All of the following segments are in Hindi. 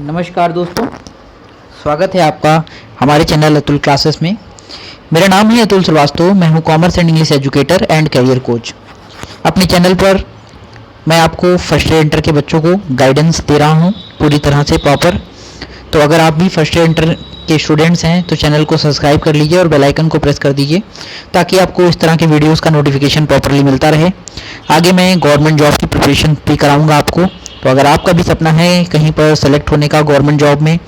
नमस्कार दोस्तों, स्वागत है आपका हमारे चैनल अतुल क्लासेस में। मेरा नाम है अतुल श्रीवास्तव। मैं हूं commerce and English educator and career coach. अपने चैनल पर मैं आपको फर्स्ट ईयर इंटर के बच्चों को गाइडेंस दे रहा हूं पूरी तरह से प्रॉपर। तो अगर आप भी फर्स्ट ईयर इंटर के स्टूडेंट्स हैं तो चैनल को सब्सक्राइब कर लीजिए और बेल आइकन को प्रेस कर दीजिए ताकि आपको इस तरह के वीडियोस का नोटिफिकेशन प्रॉपरली मिलता रहे। आगे मैं गवर्नमेंट जॉब की प्रिपरेशन भी कराऊंगा आपको। तो अगर आपका भी सपना है कहीं पर सेलेक्ट होने का गवर्नमेंट जॉब में,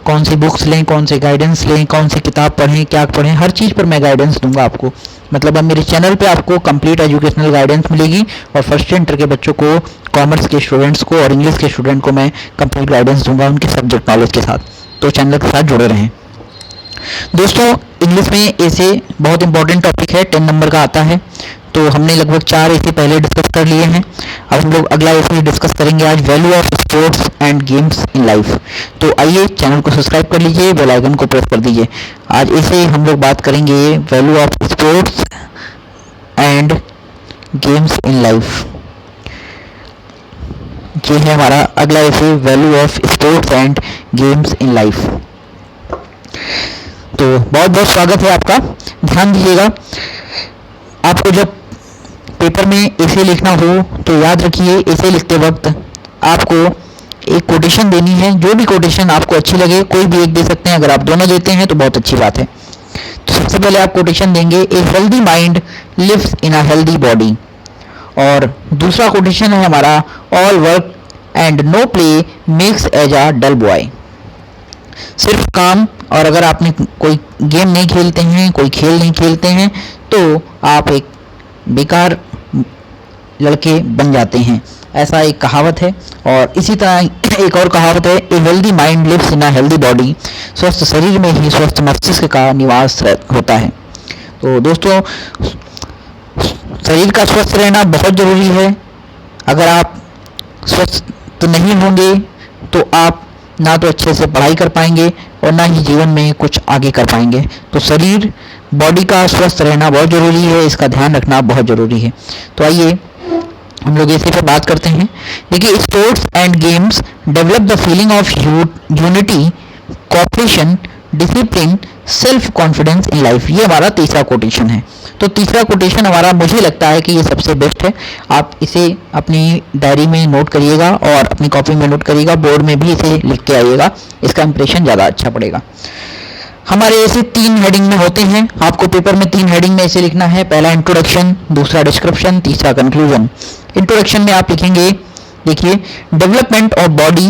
कौन सी बुक्स लें, कौन से गाइडेंस लें, कौन सी किताब पढ़ें, क्या पढ़ें, हर चीज़ पर मैं गाइडेंस दूंगा आपको। मतलब अब मेरे चैनल पे आपको कंप्लीट एजुकेशनल गाइडेंस मिलेगी और फर्स्ट ईयर इंटर के बच्चों को, कॉमर्स के स्टूडेंट्स को और इंग्लिश के स्टूडेंट को मैं कंप्लीट गाइडेंस दूंगा उनके सब्जेक्ट नॉलेज के साथ। तो चैनल के साथ जुड़े रहें दोस्तों। इंग्लिश में ऐसे बहुत इंपॉर्टेंट टॉपिक है, 10 नंबर का आता है। तो हमने लगभग 4 ऐसे पहले डिस्कस कर लिए हैं। अब हम लोग अगला ऐसे डिस्कस करेंगे आज, value of sports and games in life. तो आइए चैनल को सब्सक्राइब कर लीजिए, बेल आइकन को प्रेस कर दीजिए। आज ऐसे हम लोग बात करेंगे value of sports and games in life. ये है हमारा अगला ऐसे, value of sports and games in life. तो बहुत बहुत स्वागत है आपका। ध्यान दीजिएगा, आपको जब पेपर में ऐसे लिखना हो तो याद रखिए, ऐसे लिखते वक्त आपको एक कोटेशन देनी है। जो भी कोटेशन आपको अच्छी लगे, कोई भी एक दे सकते हैं। अगर आप दोनों देते हैं तो बहुत अच्छी बात है। तो सबसे पहले आप कोटेशन देंगे, a healthy mind lives in a healthy body. और दूसरा कोटेशन है हमारा, all work and no play makes as a dull boy. सिर्फ काम, और अगर आपने कोई गेम नहीं खेलते हैं, कोई खेल नहीं खेलते हैं, तो आप एक बेकार लड़के बन जाते हैं, ऐसा एक कहावत है। और इसी तरह एक और कहावत है, a healthy mind lives in a healthy body. स्वस्थ शरीर में ही स्वस्थ मस्तिष्क का निवास होता है। तो दोस्तों, शरीर का स्वस्थ रहना बहुत ज़रूरी है। अगर आप स्वस्थ नहीं होंगे तो आप ना तो अच्छे से पढ़ाई कर पाएंगे और ना ही जीवन में कुछ आगे कर पाएंगे। तो शरीर, बॉडी का स्वस्थ रहना बहुत ज़रूरी है, इसका ध्यान रखना बहुत ज़रूरी है। तो आइए हम लोग इसी पर बात करते हैं। देखिए, sports and games develop the feeling of unity, cooperation, discipline, self confidence in life. ये हमारा तीसरा कोटेशन है। तो तीसरा कोटेशन हमारा, मुझे लगता है कि ये सबसे बेस्ट है। आप इसे अपनी डायरी में नोट करिएगा और अपनी कॉपी में नोट करिएगा, बोर्ड में भी इसे लिख के आइएगा, इसका इंप्रेशन ज़्यादा अच्छा पड़ेगा। हमारे ऐसे 3 हेडिंग में होते हैं। आपको पेपर में 3 हेडिंग में ऐसे लिखना है, पहला इंट्रोडक्शन, दूसरा डिस्क्रिप्शन, तीसरा कंक्लूजन। इंट्रोडक्शन में आप लिखेंगे, देखिए, development of body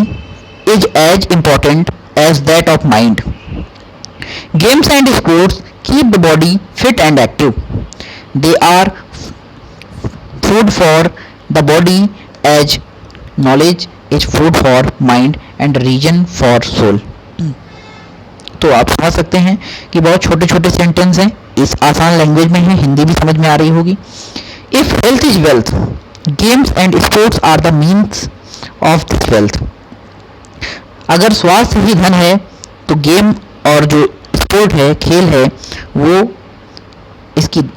is as important as that of mind. Games and sports keep the body fit and active. They are food for the body as knowledge is food for mind and reason for soul. तो आप समझ सकते हैं कि बहुत छोटे छोटे सेंटेंस हैं, इस आसान लैंग्वेज में है, हिंदी भी समझ में आ रही होगी। If health is wealth, games and sports are the means of this wealth. अगर स्वास्थ्य ही धन है तो गेम और जो स्पोर्ट है, खेल है, वो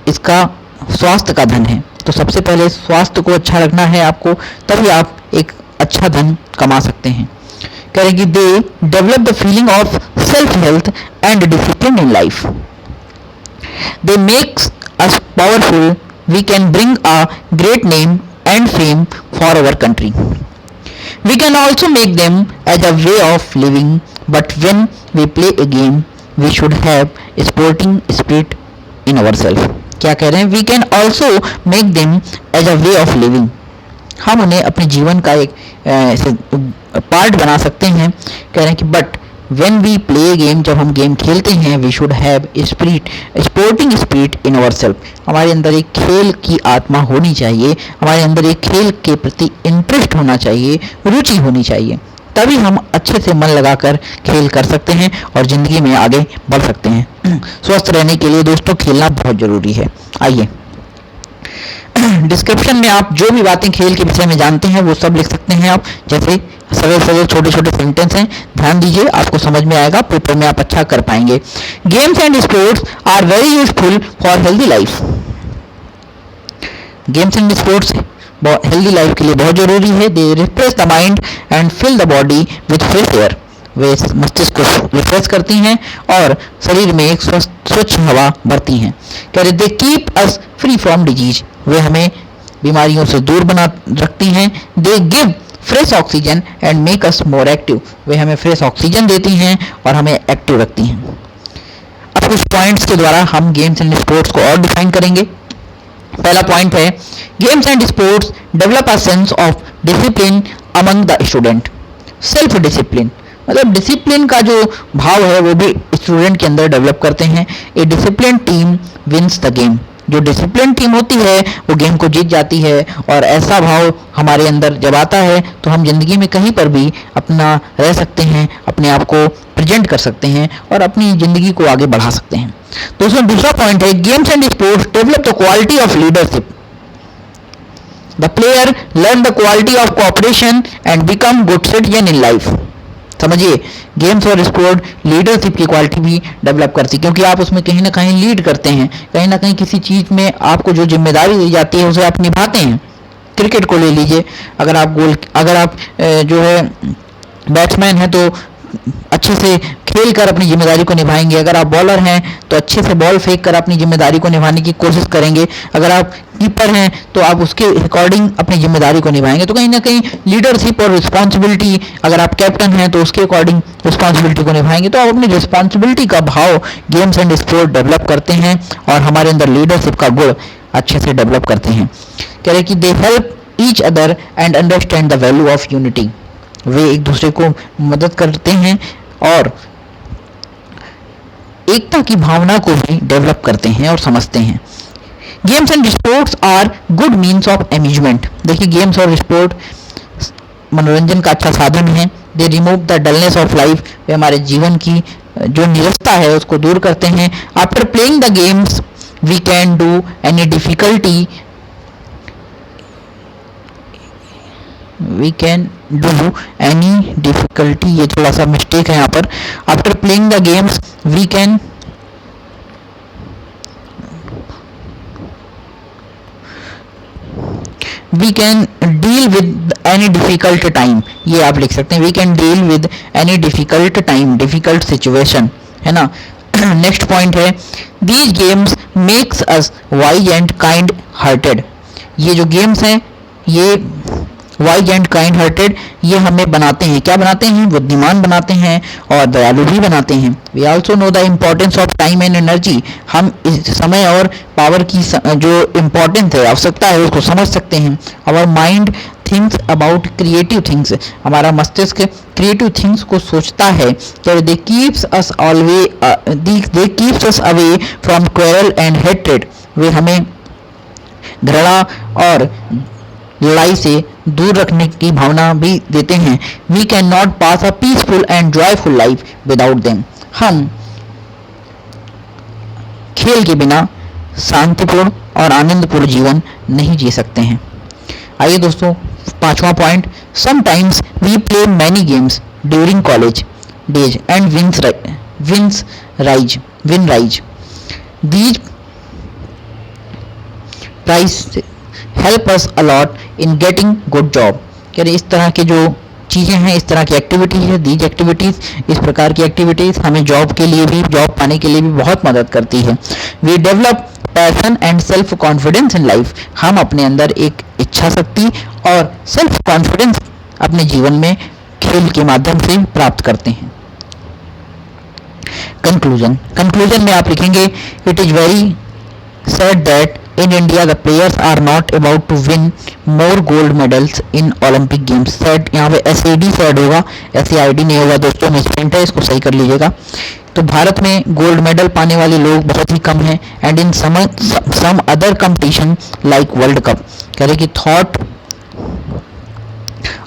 इसका स्वास्थ्य का धन है। तो सबसे पहले स्वास्थ्य को अच्छा रखना है आपको, तभी आप एक अच्छा धन कमा सकते हैं। करेंगे, they develop the feeling of self health and discipline in life. They makes us powerful, we can bring a great name and fame for our country. We can also make them as a way of living, but when we play a game, we should have a sporting spirit in ourselves. क्या कह रहे हैं? We can also make them as a way of living. हम उन्हें अपने जीवन का एक पार्ट बना सकते हैं। कह रहे हैं कि but when we play a game, जब हम गेम खेलते हैं, we should have a spirit, a sporting spirit in ourselves. हमारे अंदर एक खेल की आत्मा होनी चाहिए, हमारे अंदर एक खेल के प्रति इंटरेस्ट होना चाहिए, रुचि होनी चाहिए, तभी हम अच्छे से मन लगाकर खेल कर सकते हैं और ज़िंदगी में आगे बढ़ सकते हैं। स्वस्थ रहने के लिए दोस्तों खेलना बहुत ज़रूरी है। आइए, डिस्क्रिप्शन में आप जो भी बातें खेल के विषय में जानते हैं वो सब लिख सकते हैं आप। जैसे सरल सरल छोटे छोटे सेंटेंस हैं, ध्यान दीजिए, आपको समझ में आएगा, पेपर में आप अच्छा कर पाएंगे। Games and sports are very useful for healthy life. Games and sports healthy life के लिए बहुत जरूरी है। They refresh the mind and fill the body with fresh air. वे मस्तिष्क को रिफ्रेश करती हैं और शरीर में एक स्वच्छ हवा भरती हैं। कह रहे they keep us free from disease, वे हमें बीमारियों से दूर बना रखती हैं। They give fresh oxygen and make us more active, वे हमें फ्रेश ऑक्सीजन देती हैं और हमें एक्टिव रखती हैं। अब कुछ पॉइंट्स के द्वारा हम गेम्स एंड स्पोर्ट्स को और डिफाइन करेंगे। पहला पॉइंट है games and sports develop a sense of discipline among the student. Self discipline मतलब डिसिप्लिन का जो भाव है वो भी स्टूडेंट के अंदर डेवलप करते हैं। A discipline team wins the game, जो डिसिप्लिन टीम होती है वो गेम को जीत जाती है। और ऐसा भाव हमारे अंदर जब आता है तो हम जिंदगी में कहीं पर भी अपना रह सकते हैं, अपने आप को प्रेजेंट कर सकते हैं और अपनी जिंदगी को आगे बढ़ा सकते हैं। दोस्तों दूसरा पॉइंट है games and sports develop the quality of leadership. The player learn the quality of cooperation and become good citizen in life. समझिए गेम्स और स्पोर्ट लीडरशिप की क्वालिटी भी डेवलप करती है, क्योंकि आप उसमें कहीं ना कहीं लीड करते हैं, कहीं ना कहीं किसी चीज़ में आपको जो जिम्मेदारी दी जाती है उसे आप निभाते हैं। क्रिकेट को ले लीजिए, अगर आप जो है बैट्समैन हैं तो अच्छे से खेल कर अपनी जिम्मेदारी को निभाएंगे। अगर आप बॉलर हैं तो अच्छे से बॉल फेंक कर अपनी जिम्मेदारी को निभाने की कोशिश करेंगे। अगर आप कीपर हैं तो आप उसके अकॉर्डिंग अपनी जिम्मेदारी को निभाएंगे। तो कहीं ना कहीं लीडरशिप और रिस्पॉन्सिबिलिटी, अगर आप कैप्टन हैं तो उसके अकॉर्डिंग रिस्पॉन्सिबिलिटी को निभाएंगे। तो आप अपनी रिस्पॉन्सिबिलिटी का भाव गेम्स एंड स्पोर्ट डेवलप करते हैं और हमारे अंदर लीडरशिप का गुण अच्छे से डेवलप करते हैं। कह रहे कि they help each other and understand the value of unity, वे एक दूसरे को मदद करते हैं और एकता की भावना को भी डेवलप करते हैं और समझते हैं। Games and sports are good means of amusement. देखिए गेम्स और स्पोर्ट मनोरंजन का अच्छा साधन है। They remove the dullness of life, वे हमारे जीवन की जो निरसता है उसको दूर करते हैं। After playing the games we can do any difficulty ये थोड़ा सा मिस्टेक है यहाँ पर। After playing the games we can deal with any difficult time, ये आप लिख सकते हैं। We can deal with any difficult time, difficult situation, है ना। नेक्स्ट पॉइंट है these games makes us wise and kind hearted. ये जो गेम्स हैं ये वाइज एंड काइंड हार्टेड, ये हमें बनाते हैं, क्या बनाते हैं, बुद्धिमान बनाते हैं और दयालु भी बनाते हैं। We also know the importance of time and energy, हम इस समय और पावर की जो इम्पोर्टेंस है, आवश्यकता है, उसको समझ सकते हैं। Our mind thinks about creative things, हमारा मस्तिष्क क्रिएटिव थिंग्स को सोचता है। तो they keeps us away from quarrel and hatred, वे हमें घृणा और लड़ाई से दूर रखने की भावना भी देते हैं। We can not pass a peaceful and joyful life without them, हम खेल के बिना शांतिपूर्ण और आनंदपूर्ण जीवन नहीं जी सकते हैं। आइए दोस्तों पांचवा point, sometimes we play many games during college days and win prizes these prize help us a lot in getting good job. कह रहे इस तरह के जो चीज़ें हैं, इस तरह की एक्टिविटीज़ है, दीज एक्टिविटीज़, इस प्रकार की एक्टिविटीज़ हमें जॉब पाने के लिए भी बहुत मदद करती है। We develop passion and self confidence in life, हम अपने अंदर एक इच्छा शक्ति और सेल्फ कॉन्फिडेंस अपने जीवन में खेल के माध्यम से प्राप्त करते हैं। कंक्लूजन में आप लिखेंगे it is very sad that in India the players are not about to win more gold medals in Olympic games। Sad यहाँ पे SAD सैड होगा, SAID नहीं होगा दोस्तों, मिसप्रिंट है, इसको सही कर लीजिएगा। तो भारत में गोल्ड मेडल पाने वाले लोग बहुत ही कम हैं and in some other competition like world cup. कह रहे कि thought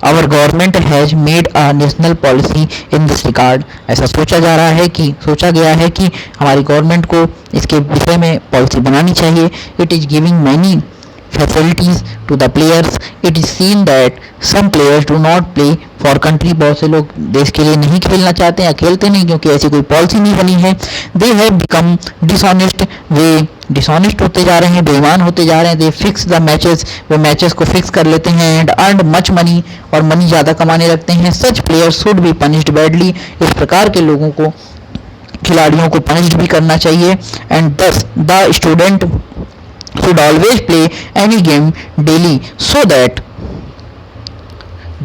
our government has made a national policy in this regard, ऐसा सोचा गया है कि हमारी गवर्नमेंट को इसके विषय में पॉलिसी बनानी चाहिए। It is giving many facilities to the players. It is seen that some players do not play for country. बहुत से लोग देश के लिए नहीं खेलना चाहते हैं या खेलते नहीं क्योंकि ऐसी कोई पॉलिसी नहीं बनी है. They have become dishonest. वे डिसऑनेस्ट होते जा रहे हैं, बेईमान होते जा रहे हैं. दे फिक्स द मैचेस, वो मैचेस को फिक्स कर लेते हैं. एंड अर्न मच मनी, और मनी ज़्यादा कमाने लगते हैं. Such players should be punished badly. इस प्रकार के लोगों को, खिलाड़ियों को पनिश्ड भी करना चाहिए. एंड दस the student should always play any game daily so that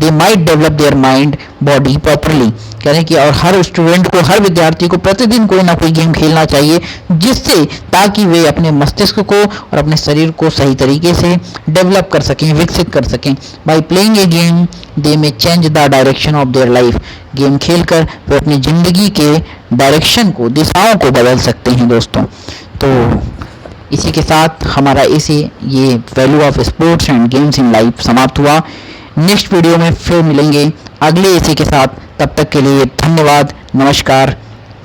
they might develop their mind body properly. कह रहे हैं कि और हर स्टूडेंट को, हर विद्यार्थी को प्रतिदिन कोई ना कोई गेम खेलना चाहिए, जिससे ताकि वे अपने मस्तिष्क को और अपने शरीर को सही तरीके से डेवलप कर सकें, विकसित कर सकें. बाई प्लेइंग ए गेम दे में change the direction of their life. Game खेलकर वे अपनी ज़िंदगी के डायरेक्शन को, दिशाओं को बदल सकते हैं दोस्तों. तो इसी के साथ हमारा ये value of sports and games in life समाप्त हुआ. नेक्स्ट वीडियो में फिर मिलेंगे अगले के साथ. तब तक के लिए धन्यवाद. नमस्कार.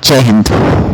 जय हिंद.